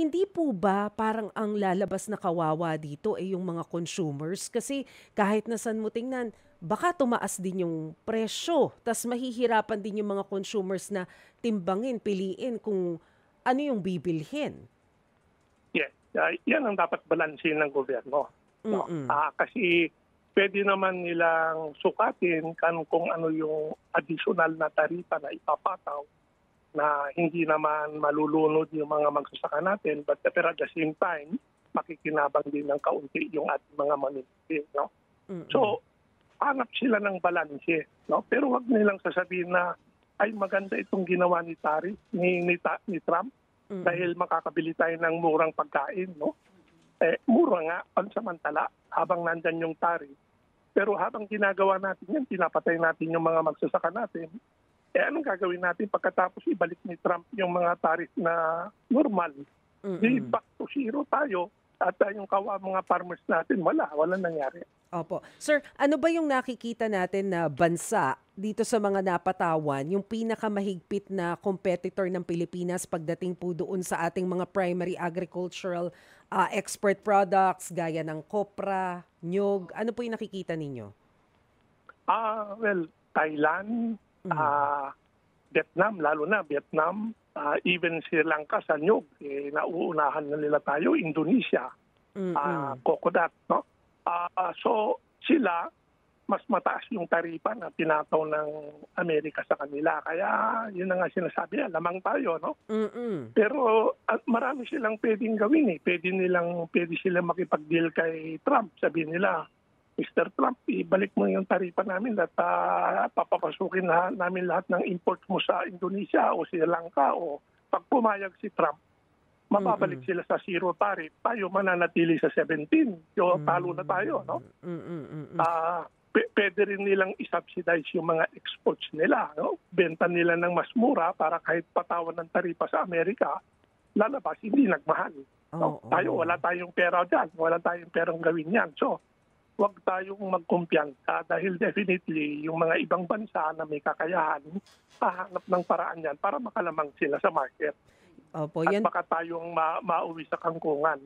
hindi po ba parang ang lalabas na kawawa dito ay yung mga consumers? Kasi kahit na saan mo tingnan, baka tumaas din yung presyo. Tas mahihirapan din yung mga consumers na timbangin, piliin kung ano yung bibilhin. Yes, yan ang dapat balansin ng gobyerno. No? Mm. Kasi pwede naman nilang sukatin kung ano yung additional na taripa na ipapataw na hindi naman malulunod yung mga magsasaka natin, pero at the same time, makikinabang din ng kaunti yung ating mga mamimili. No? Mm. So, hanap sila ng balanse. No? Pero wag nilang sasabihin na ay maganda itong ginawa ni ni Trump dahil makakabili tayo ng murang pagkain. No? Mura nga, pansamantala, habang nandyan yung tariff. Pero habang ginagawa natin yan, pinapatay natin yung mga magsasaka natin. Anong gagawin natin pagkatapos ibalik ni Trump yung mga tariff na normal? Di back to zero tayo at yung mga farmers natin, walang nangyari. Opo. Sir, ano ba yung nakikita natin na bansa dito sa mga napatawan, yung pinakamahigpit na competitor ng Pilipinas pagdating po doon sa ating mga primary agricultural export products gaya ng kopra, nyog? Ano po yung nakikita ninyo? Well, Thailand, Vietnam, lalo na Vietnam, even Sri Lanka sa nyog, nauunahan na nila tayo, Indonesia, coconut, no? So sila, mas mataas yung taripa na tinataw ng Amerika sa kanila. Kaya yun na nga sinasabi, lamang tayo, no? Pero marami silang pwedeng gawin eh. Pwede silang makipag-deal kay Trump. Sabihin nila, Mr. Trump, ibalik mo yung taripa namin at papapasukin namin lahat ng import mo sa Indonesia o Sri Lanka. O pag pumayag si Trump, mababalik sila sa zero tariff. Tayo mananatili sa 17. So, talo na tayo, no? Pwede rin nilang isubsidize yung mga exports nila. No? Benta nila ng mas mura para kahit patawan ng taripa sa Amerika, lalabas, hindi nagmahal. No? Wala tayong pera dyan. Wala tayong perang gawin yan. So, huwag tayong magkumpiyansa dahil definitely yung mga ibang bansa na may kakayahan, hahanap ng paraan yan para makalamang sila sa market. Opo, At yan. baka tayong mauwi sa kangkungan.